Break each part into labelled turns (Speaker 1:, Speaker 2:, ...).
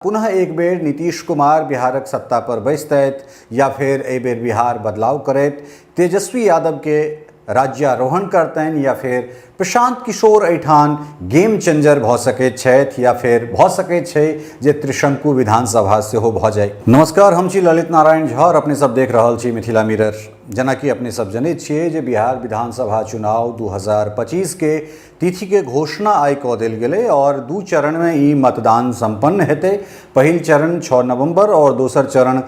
Speaker 1: पुनः एक बेर नीतीश कुमार बिहारक सत्ता पर बैसतैथ या फिर एहि बेर बिहार बदलाव करैत तेजस्वी यादव के राज्यारोहण करतनि या फिर प्रशांत किशोर एहिठाम गेम चेंजर भऽ सकैत छथि या फिर भऽ सकैत छै जे त्रिशंकु विधानसभा सेहो भऽ जाय। नमस्कार, हम छी ललित नारायण झा और अपने सब देख रहल छी मिथिला मिरर। जेना कि अपने सब जनैत छियै जे बिहार विधानसभा चुनाव 2025 के तिथि के घोषणा आइ कऽ देल गेलै और दू चरण में ई मतदान संपन्न हेतै। पहिल चरण 6 नवंबर और दोसर चरण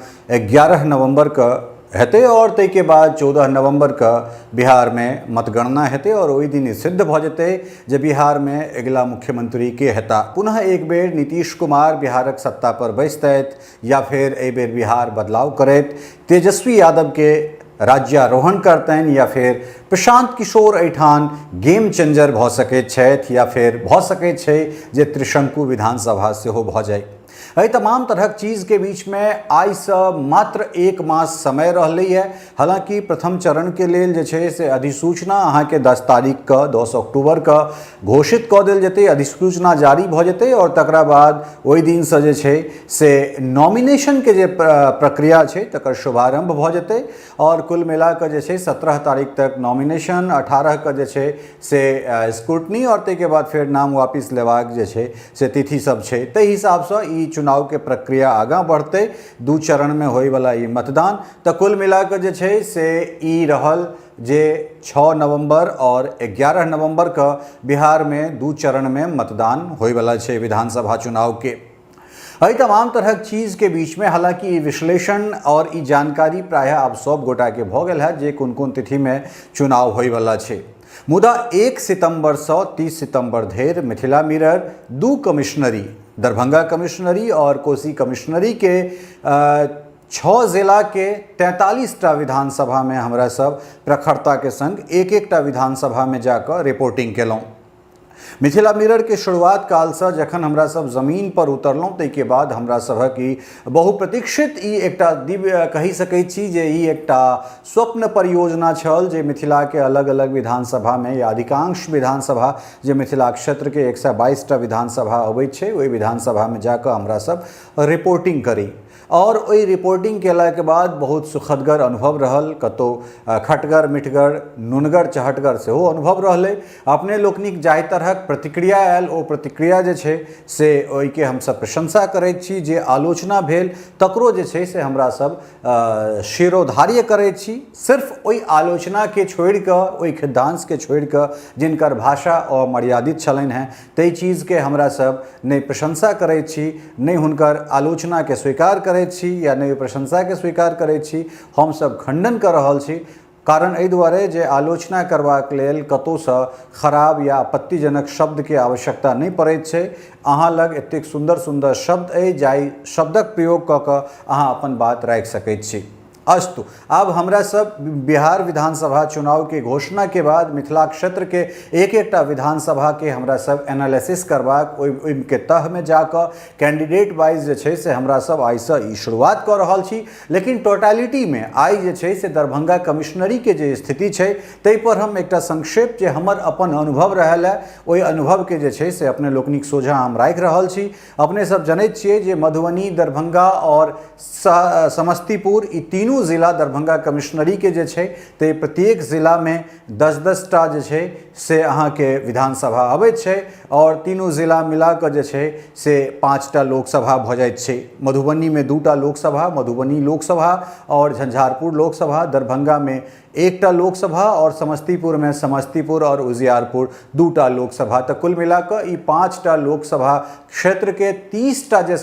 Speaker 1: 11 नवंबर के हेतै और तै के बाद 14 नवंबर का बिहार में मतगणना हेतै और ओहि दिन सिद्ध भऽ जेतै जे बिहार में अगिला मुख्यमंत्री के हेता। पुनः एक बेर नीतीश कुमार बिहारक सत्ता पर बैसतैथ या फिर एहि बेर बिहार बदलाव करैत तेजस्वी यादव के राज्यारोहण करतनि या फिर प्रशांत किशोर एहिठाम गेम चेंजर भऽ सकैत छथि या फिर भऽ सकैत छै जे त्रिशंकु विधानसभा सेहो भऽ जाय। एहि तमाम तरहक चीज के बीच में आइ से मात्र एक मास समय रहलै है। हालांकि प्रथम चरण के लेल जे छै से अधिसूचना अहाँ के 10 तारीख का 10 अक्टूबर का घोषित कऽ देल जेतै, अधिसूचना जारी भऽ जेतै और तकरा बाद ओहि दिन से जे छै से नॉमिनेशन के जे प्रक्रिया छै तकर शुभारंभ भऽ जेतै और कुल मिला कऽ जे छै 17 तारीख तक नॉमिनेशन, 18 का जे छै से स्क्रूटनी और तै के बाद फिर नाम वापिस लेबाक जे छै से तिथि सब छै। तै हिसाब से ई चुनाव के प्रक्रिया आगाँ बढ़ते। दू चरण में होय वाला ई मतदान तो कुल मिला के जे छै से ई रहल जे 6 नवंबर और 11 नवंबर का बिहार में दू चरण में मतदान होय वाला छै विधानसभा चुनाव के। एहि तमाम तरह चीज के बीच में हालांकि विश्लेषण और ई जानकारी प्रायः आब सब गोटा के भऽ गेल है जे कोन कोन तिथि में चुनाव होय वाला छै। मुदा 1 सितंबर से 30 सितंबर धरि मिथिला मिरर दू कमिश्नरी, दरभंगा कमिश्नरी और कोसी कमिश्नरी के 6 जिला के 43टा विधानसभा में हमरा सब प्रखरता के संग एक-एकटा विधानसभा में जाकर रिपोर्टिंग केलौं। मिथिला मिरर के शुरुआत काल से जखन हमरा सब जमीन पर उतरलौं तै के बाद हमरा सभक ई बहुप्रतीक्षित ई एकटा दिव्य कहि सकैत छी जे ई एकटा स्वप्न परियोजना छल जे मिथिला के अलग अलग विधानसभा में या अधिकांश विधानसभा जे मिथिला क्षेत्र के 122टा विधानसभा अबैत छै ओहि विधानसभा में जाकर हमरा सब रिपोर्टिंग करी और ओई रिपोर्टिंग केला के बाद बहुत सुखदगर अनुभव रहल। कतो खटगर मिठगर नुनगर चहटगर सेहो अनुभव रहलै। अपने लोकनिक जाहि तरहक प्रतिक्रिया आयल ओ प्रतिक्रिया जे छै से ओहि के हम सब प्रशंसा करैत छी। जे आलोचना भेल तकरो जे छै से हमरा सब शिरोधार्य करैत छी। सिर्फ ओई आलोचना के छोड़ कऽ ओई खिद्धांश के छोड़ कऽ जिनकर भाषा अमर्यादित छलनि हैं तै चीज के हमरा सब नहि प्रशंसा करैत छी नहि हुनकर आलोचना के स्वीकार करैत छी या नहीं प्रशंसा के स्वीकार करैत छी। हम सब खंडन कर रहल छी। कारण एहि दुआरे जे आलोचना करबाक लेल कतौसँ खराब या आपत्तिजनक शब्द के आवश्यकता नहीं पड़ैत छै। अहाँ लग एतेक सुंदर सुंदर शब्द अइ जाहि शब्दक प्रयोग कऽ कऽ अहाँ अपन बात राखि सकैत छी। अस्तु, अब हमरा सब बिहार विधानसभा चुनाव के घोषणा के बाद मिथिला क्षेत्र के एक-एकटा विधानसभा के हमरा सब एनालिसिस करबाक ओहि के तह में जाकर कैंडिडेट वाइज जे छै से हमरा सब आइ से ई शुरुआत कऽ रहल छी। लेकिन टोटालिटी में आइ जे छै से दरभंगा कमिश्नरी के जे स्थिति छै तै पर हम एकटा संक्षेप जे हमर अपन अनुभव रहल है ओहि अनुभव के जे छै से अपने लोकनिक सोझा हम राखि रहल छी। अपने सब जनैत छियै जे मधुबनी, दरभंगा और समस्तीपुर ई तीनू जिला दरभंगा कमिश्नरी के जे छै ते प्रत्येक जिला में 10-10 टा जे छै से अहाँ के विधानसभा अबैत छै और तीनों जिला मिला कऽ जे छै से 5टा लोकसभा भऽ जाइत छै। मधुबनी में 2टा लोकसभा, मधुबनी लोकसभा और झंझारपुर लोकसभा, दरभंगा में 1टा लोकसभा और समस्तीपुर में समस्तीपुर और उजियारपुर 2टा लोकसभा। तो कुल मिलाकर ई 5टा लोकसभा क्षेत्र के 30टा जे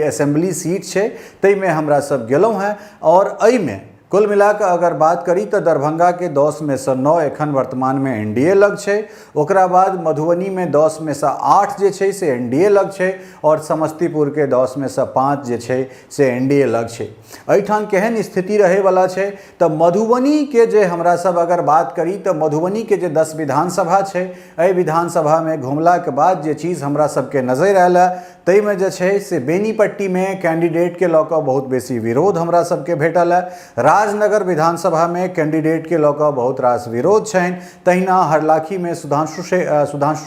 Speaker 1: असेंबली सीट छै तै में हमरा सब गेलौं हैं और एहि में कुल मिलाकर अगर बात करी तो दरभंगा के 10 में से 9 एखन वर्तमान में एनडीए लग छै। ओकरा बाद मधुबनी में 10 में से 8 जे छै से एनडीए लग छै और समस्तीपुर के 10 में से 5 जे छै से एनडीए लग छै। एहिठाम केहन स्थिति रहे वाला छै तो मधुबनी के जे हमरा सब अगर बात करी तो मधुबनी के जे 10 विधानसभा छै एहि विधानसभा में घुमला के बाद जे चीज हमरा सबके नजर आयल तै में जे छै से बेनीपट्टी में कैंडिडेट के लऽ कऽ बहुत बेसी विरोध हमरा सबके भेटल है। राजनगर विधानसभा में कैंडिडेट के लऽ कऽ बहुत रास विरोध छनि, तहिना हरलाखी में सुधांशु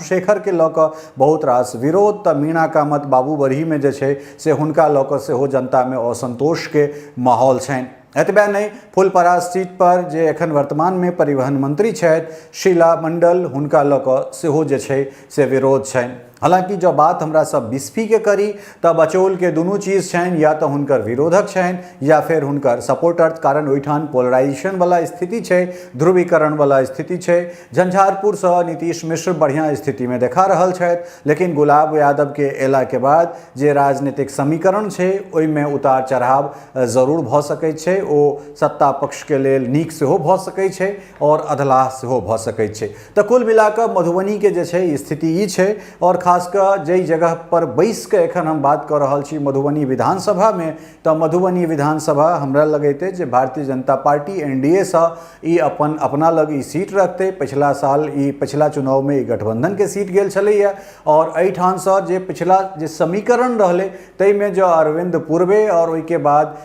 Speaker 1: शेखर के लऽ कऽ बहुत रास विरोध, तऽ मीणा कामत बाबूबरही में जे छै से हुनका लऽ कऽ सेहो जनता में असंतोष के माहौल छनि। एतबे नहीं, फुलपरास सीट पर जे एखन वर्तमान में परिवहन मंत्री छथि शीला मंडल, हुनका लऽ कऽ सेहो जे छै से विरोध छनि। हालांकि जो बात हमरा सब बिस्फी के करी तब बचौल के दुनू चीज छनि, या तो हुनकर विरोधक छनि या फिर हुनकर सपोर्टर, कारण ओहिठाम पोलराइजेशन वाला स्थिति छै, ध्रुवीकरण वाला स्थिति छै। झंझारपुर से नीतीश मिश्र बढ़िया स्थिति में देखा रहल छथि, लेकिन गुलाब यादव के एला के बाद जे राजनीतिक समीकरण छै ओहिमे उतार चढ़ाव जरूर भऽ सकैत छै। ओ सत्ता पक्ष के लेल नीक सेहो भऽ सकैत छै और अधलाह सेहो भऽ सकैत छै। तऽ कुल मिलाकऽ मधुबनी के जे छै स्थिति ई छै, और खासकर जई जगह पर बैस के एखन हम बात कर रहल छी मधुबनी विधानसभा में, तो मधुबनी विधानसभा हमरा लगैते जे भारतीय जनता पार्टी एनडीए से ई अपना लग ई सीट रखते। पिछला साल पिछला चुनाव में ई गठबंधन के सीट गेल छलैया, और एहिठाम से जे पिछला जे समीकरण रहले तई में जो अरविंद पूर्वे और ओई के बाद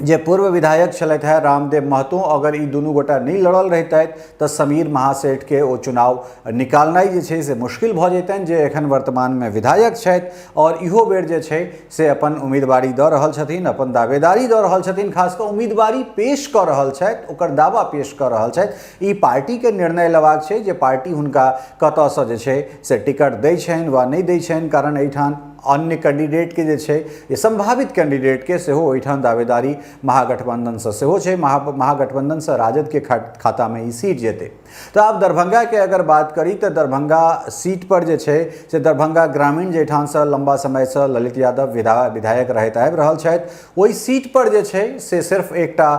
Speaker 1: जे पूर्व विधायक छलथि है रामदेव महतो, अगर ई दुनू गोटा नहीं लड़ल रहतैथ तऽ समीर महासेठ के ओ चुनाव निकालनाइ जे छै से मुश्किल भऽ जेतनि, जे एखन वर्तमान में विधायक छथि और इहो बेर जे छै से अपन उम्मीदवारी दऽ रहल छथिन, अपन दावेदारी दऽ रहल छथिन, खासकर उम्मीदवारी पेश कऽ रहल छथि, ओकर दावा पेश कऽ रहल छथि। ई पार्टी के निर्णय लेबाक छै जे पार्टी हुनका कतऽसँ जे छै से टिकट दै छनि वा नहि दै छनि, कारण एहिठाम अन्य कैंडिडेट के जे छै ये संभावित कैंडिडेट के सेहो ओहिठाम दावेदारी महागठबंधन से सेहो छै। महागठबंधन से राजद के खाता में ई सीट जेते। तो आब दरभंगा के अगर बात करी तो दरभंगा सीट पर जे छै से दरभंगा ग्रामीण जेठाम से लंबा समय से ललित यादव विधायक रहैत आबि रहल छथि, ओहि सीट पर जे छै से सिर्फ एकटा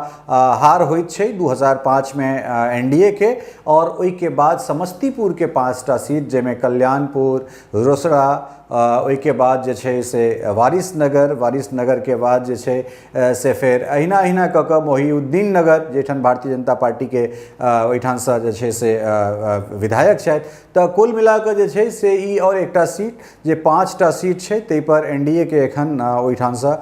Speaker 1: हार होइत छै 2005 में एनडीए के, और ओहि के बाद समस्तीपुर के 5टा सीट, जैमे कल्याणपुर, रोसड़ा, ओहि के बाद जे छै से वारिसनगर के बाद जे छै से फेर अहिना कऽ कऽ मोहिउद्दीन नगर, जेठाम भारतीय जनता पार्टी के ओहिठाम से जे छै से विधायक छथि। तऽ कुल मिला कऽ जे छै से ई और एकटा सीट जे 5टा सीट छै ताहि पर एनडीए के एखन ओहिठाम से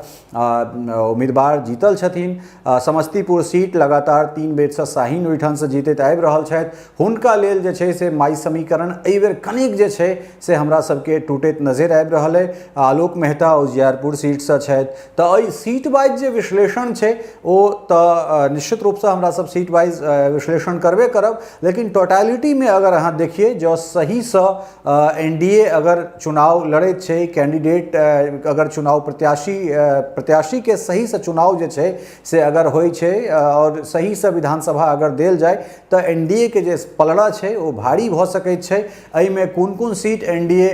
Speaker 1: उम्मीदवार जीतल छथिन। समस्तीपुर सीट लगातार 3 बेर से शाहीन ओहिठाम से जीतैत आबि रहल छथि, हुनका लेल जे छै से माई समीकरण एहि बेर कनिक जे छै से हमरा सबके टूटैत नजर आबि रहल है। आलोक मेहता उजियारपुर सीट से छथि, तऽ एहि सीट वाइज जे विश्लेषण छै ओ तऽ निश्चित रूप से हमरा सब सीट वाइज विश्लेषण करबे करब, लेकिन टोटालिटी में अगर अहाँ देखिए जो सही से एनडीए अगर चुनाव लड़ैत छै, कैंडिडेट अगर चुनाव प्रत्याशी के सही से चुनाव जे छै से अगर होइ छै और सही से विधानसभा अगर देल जाए तऽ एनडीए के जे पलड़ा छै ओ भारी भऽ सकैत छै। एहिमे कोन सीट एनडीए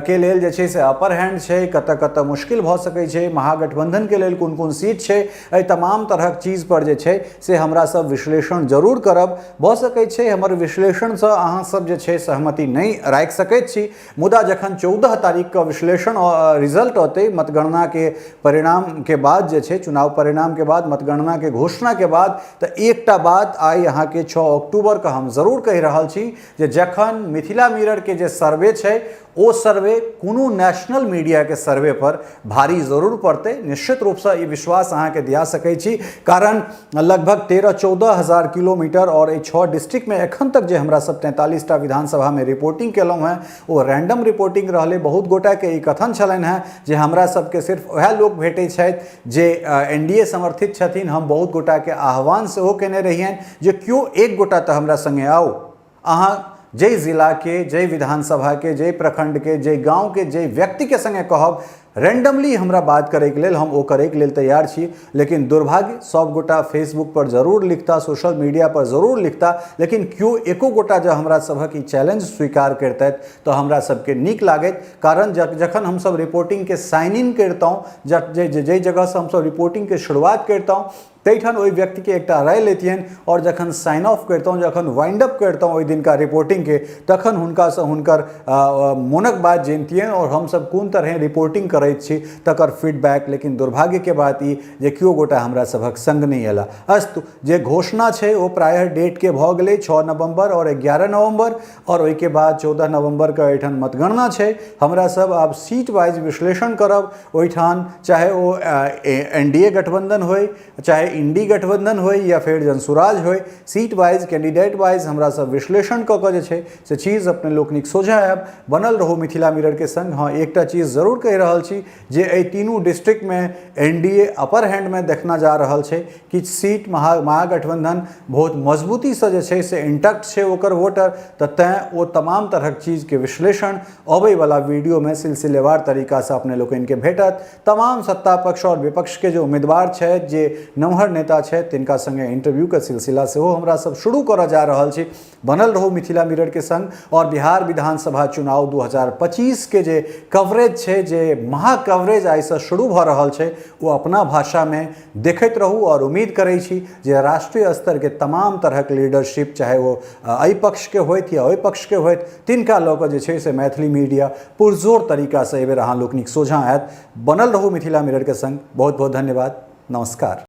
Speaker 1: के लेल जे छै से अपर हैंड छै, कतऽ मुश्किल भऽ सकै छै, महागठबंधन के लेल कोन सीट छै, एहि तमाम तरहक चीज पर जे छै से हमरा सब विश्लेषण जरूर करब। भऽ सकै छै हमर विश्लेषण से अहाँ सब जे छै सहमति नहीं राखि सकैत छी, मुदा जखन 14 तारीख के विश्लेषण रिजल्ट औते मतगणना के परिणाम के बाद जे छै, चुनाव परिणाम के बाद मतगणना के घोषणा के बाद, तऽ एकटा बात आइ अहाँ के 6 अक्टूबर के हम जरूर कहि रहल छी जे जखन मिथिला मिरर के जे सर्वे छै ओ सर्वे कोनो नेशनल मीडिया के सर्वे पर भारी जरूर पड़ते। निश्चित रूप से ये विश्वास अहाँ के दिया सकै छी, कारण लगभग 13-14 हजार किलोमीटर और 6 डिस्ट्रिक्ट में एखन तक जे हमरा सब 43टा विधानसभा में रिपोर्टिंग केलहुँ हैं वो रैंडम रिपोर्टिंग रहले। बहुत गोटा के ई कथन छलनि हैं जे हमरा सबके सिर्फ वह लोग भेटै छथि जे एनडीए समर्थित छथिन। हम बहुत गोटा के आह्वान सेहो केने रहियनि जे क्यों एक गोटा तऽ हमरा संगे आउ, अहाँ जय जिला के, जय विधानसभा के, जय प्रखंड के, जय गांव के, जय व्यक्ति के संगे कहब रैंडमली हमरा बात करे के लेल, हम वो करे के लेल तैयार छी। लेकिन दुर्भाग्य सब गोटा फेसबुक पर जरूर लिखता, सोशल मीडिया पर जरूर लिखता, लेकिन क्यों एको गोटा जब हमरा सबक ई चैलेंज स्वीकार करतैथ तो हमरा सबके नीक लागत। कारण जखन हम सब रिपोर्टिंग के साइन इन करतौं, जै जगह से हम सब रिपोर्टिंग के शुरुआत करतौं तैठान ओहि व्यक्ति के एकटा राय लेतियन, और जखन साइन ऑफ करतौं, जखन वाइंड अप करतौं ओहि दिन का रिपोर्टिंग के, तखन हुनका से हुनकर मोनक बात जानतियन और हम सब कोन तरह रिपोर्टिंग करैत छी तकर फीडबैक। लेकिन दुर्भाग्य के बात ई जे केओ गोटा हमरा सबक संग नहीं एला। अस्तु जे घोषणा छै ओ प्रायः डेट के भऽ गेलै 6 नवंबर और 11 नवंबर, और ओहि के बाद 14 नवंबर के एठान मतगणना छै। हमरा सब आब सीट वाइज विश्लेषण करब, ओहिठान चाहे ओ एनडीए गठबंधन होय, चाहे इंडी गठबंधन हो या फिर जनसुराज हो, सीट वाइज कैंडिडेट वाइज हमरा सब विश्लेषण क के जे छै से चीज अपने लोकनिक सोझा आयब। बनल रहू मिथिला मिरर के संग। हाँ, एक चीज जरूर कहि रहल छी जे एहि तीनों डिस्ट्रिक्ट में एनडीए अपर हैंड में देखना जा रहल छै। किछ सीट महागठबंधन बहुत मजबूती से जे छै से इंटैक्ट छै ओकर वोटर, तो तैं वो तमाम तरह चीज के विश्लेषण अबै वाला वीडियो में सिलसिलेवार तरीका से अपने लोकनि के भेटत। तमाम सत्ता पक्ष और विपक्ष के जो उम्मीदवार छै, जे नमहर नेता छै, तिनका संगे इंटरव्यू के सिलसिला से हो हमरा सब शुरू करऽ जा रहल छी। बनल रहू मिथिला मिरर के संग। और बिहार विधानसभा चुनाव 2025 के जे कवरेज छै, जे महा कवरेज आई से शुरू भ रहल छै, वो अपना भाषा में देखैत रहू। और उम्मीद करै छी जे राष्ट्रीय स्तर के तमाम तरह के लीडरशिप, चाहे वो एहि पक्ष के होइत या ओहि पक्ष के होइत, तिनका लऽ कऽ जे छै से मैथिली मीडिया पुरजोर तरीका से एहि बेर अहाँ लोकनिक सोझा आयत। बनल रहू मिथिला मिरर के संग। बहुत बहुत धन्यवाद। नमस्कार।